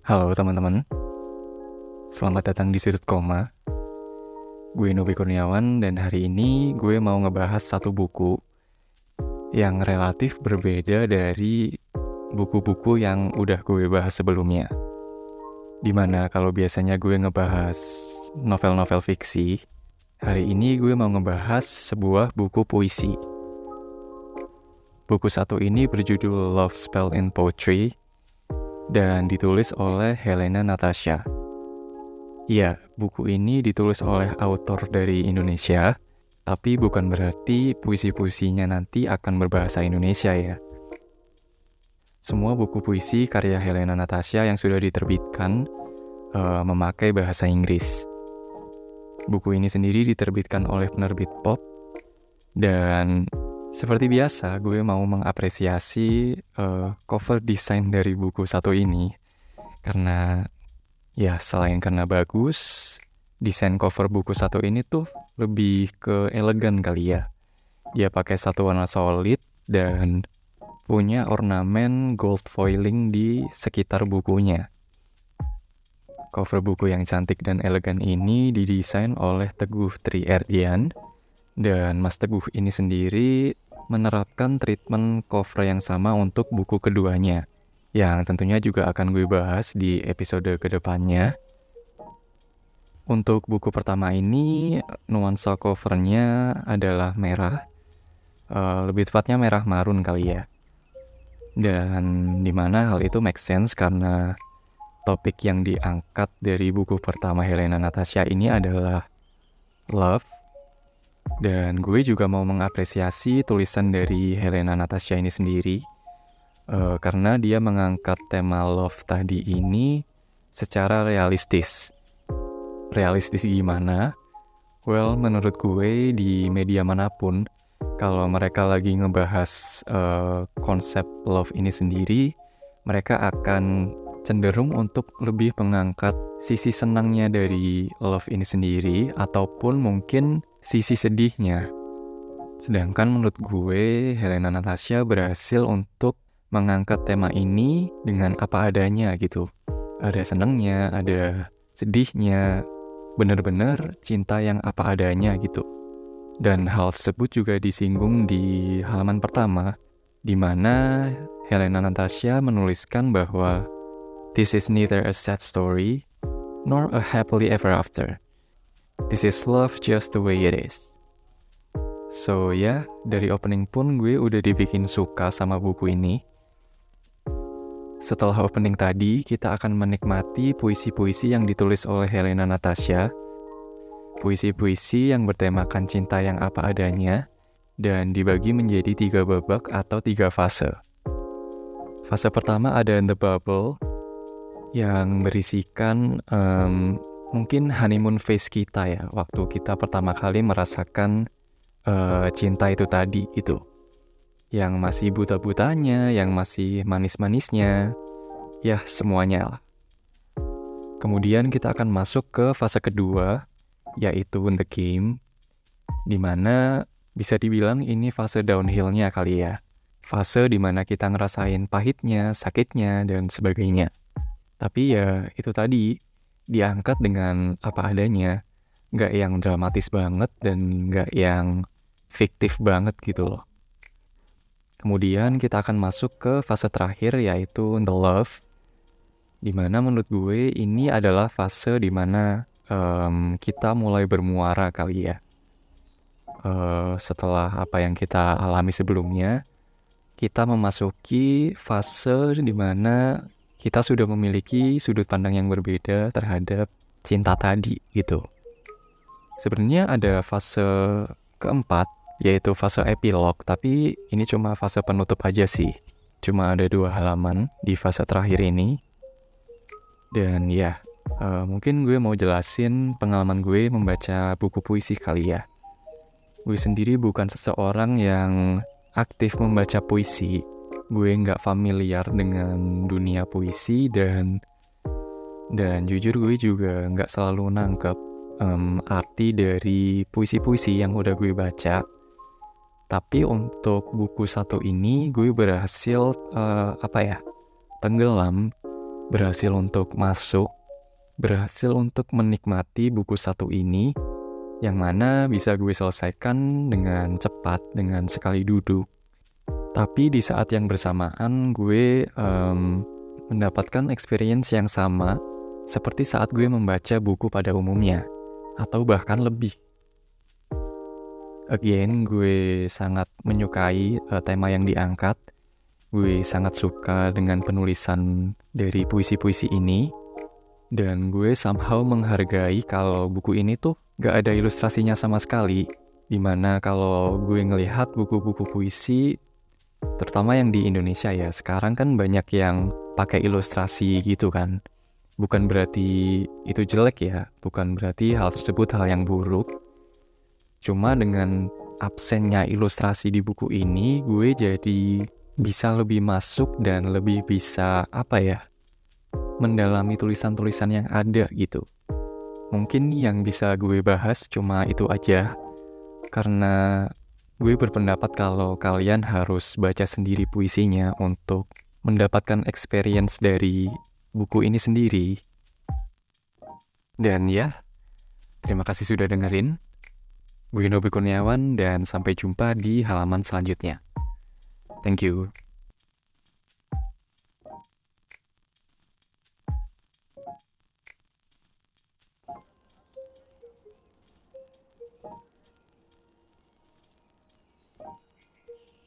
Halo teman-teman, selamat datang di Sudut Koma. Gue Novi Kurniawan dan hari ini gue mau ngebahas satu buku yang relatif berbeda dari buku-buku yang udah gue bahas sebelumnya. Dimana kalau biasanya gue ngebahas novel-novel fiksi, hari ini gue mau ngebahas sebuah buku puisi. Buku satu ini berjudul Love Spell in Poetry dan ditulis oleh Helena Natasha. Iya, buku ini ditulis oleh autor dari Indonesia, tapi bukan berarti puisi-puisinya nanti akan berbahasa Indonesia ya. Semua buku puisi karya Helena Natasha yang sudah diterbitkan memakai bahasa Inggris. Buku ini sendiri diterbitkan oleh penerbit Pop, dan seperti biasa gue mau mengapresiasi cover design dari buku satu ini, karena ya, selain karena bagus, desain cover buku satu ini tuh lebih ke elegan kali ya. Dia pakai satu warna solid dan punya ornamen gold foiling di sekitar bukunya. Cover buku yang cantik dan elegan ini didesain oleh Teguh Tri Erdian, dan Mas Teguh ini sendiri menerapkan treatment cover yang sama untuk buku keduanya, yang tentunya juga akan gue bahas di episode kedepannya. Untuk buku pertama ini, nuansa covernya adalah merah, lebih tepatnya merah marun kali ya. Dan dimana hal itu make sense karena topik yang diangkat dari buku pertama Helena Natasha ini adalah love. Dan gue juga mau mengapresiasi tulisan dari Helena Natasha ini sendiri, karena dia mengangkat tema love tadi ini secara realistis. Realistis gimana? Well, menurut gue di media manapun, kalau mereka lagi ngebahas konsep love ini sendiri, mereka akan cenderung untuk lebih mengangkat sisi senangnya dari love ini sendiri, ataupun mungkin sisi sedihnya. Sedangkan menurut gue, Helena Natasha berhasil untuk mengangkat tema ini dengan apa adanya gitu. Ada senangnya, ada sedihnya, benar-benar cinta yang apa adanya gitu. Dan hal tersebut juga disinggung di halaman pertama, di mana Helena Natasha menuliskan bahwa this is neither a sad story nor a happily ever after. This is love just the way it is. So ya, dari opening pun gue udah dibikin suka sama buku ini. Setelah opening tadi, kita akan menikmati puisi-puisi yang ditulis oleh Helena Natasha. Puisi-puisi yang bertemakan cinta yang apa adanya, dan dibagi menjadi 3 babak atau 3 fase. Fase pertama ada The Bubble, yang berisikan mungkin honeymoon phase kita ya, waktu kita pertama kali merasakan cinta itu tadi gitu. Yang masih buta-butanya, yang masih manis-manisnya, ya semuanya lah. Kemudian kita akan masuk ke fase kedua, yaitu The Game, dimana bisa dibilang ini fase downhill-nya kali ya. Fase dimana kita ngerasain pahitnya, sakitnya, dan sebagainya. Tapi ya itu tadi, diangkat dengan apa adanya, nggak yang dramatis banget dan nggak yang fiktif banget gitu loh. Kemudian kita akan masuk ke fase terakhir, yaitu The Love, dimana menurut gue ini adalah fase dimana kita mulai bermuara kali ya. Setelah apa yang kita alami sebelumnya, kita memasuki fase dimana kita sudah memiliki sudut pandang yang berbeda terhadap cinta tadi gitu. Sebenarnya ada fase keempat, yaitu fase epilog, tapi ini cuma fase penutup aja sih. Cuma ada 2 halaman di fase terakhir ini. Dan ya, mungkin gue mau jelasin pengalaman gue membaca buku puisi kali ya. Gue sendiri bukan seseorang yang aktif membaca puisi. Gue nggak familiar dengan dunia puisi dan jujur gue juga nggak selalu nangkep arti dari puisi-puisi yang udah gue baca. Tapi untuk buku satu ini gue berhasil tenggelam berhasil untuk masuk, berhasil untuk menikmati buku satu ini, yang mana bisa gue selesaikan dengan cepat, dengan sekali duduk. Tapi di saat yang bersamaan gue mendapatkan experience yang sama seperti saat gue membaca buku pada umumnya, atau bahkan lebih. Again, gue sangat menyukai tema yang diangkat. Gue sangat suka dengan penulisan dari puisi-puisi ini. Dan gue somehow menghargai kalau buku ini tuh gak ada ilustrasinya sama sekali. Dimana kalau gue ngelihat buku-buku puisi, terutama yang di Indonesia ya, sekarang kan banyak yang pakai ilustrasi gitu kan. Bukan berarti itu jelek ya, bukan berarti hal tersebut hal yang buruk. Cuma dengan absennya ilustrasi di buku ini, gue jadi bisa lebih masuk dan lebih bisa mendalami tulisan-tulisan yang ada gitu. Mungkin yang bisa gue bahas cuma itu aja, karena gue berpendapat kalau kalian harus baca sendiri puisinya untuk mendapatkan experience dari buku ini sendiri. Dan ya, terima kasih sudah dengerin. Gue Nobi Kurniawan dan sampai jumpa di halaman selanjutnya. Thank you.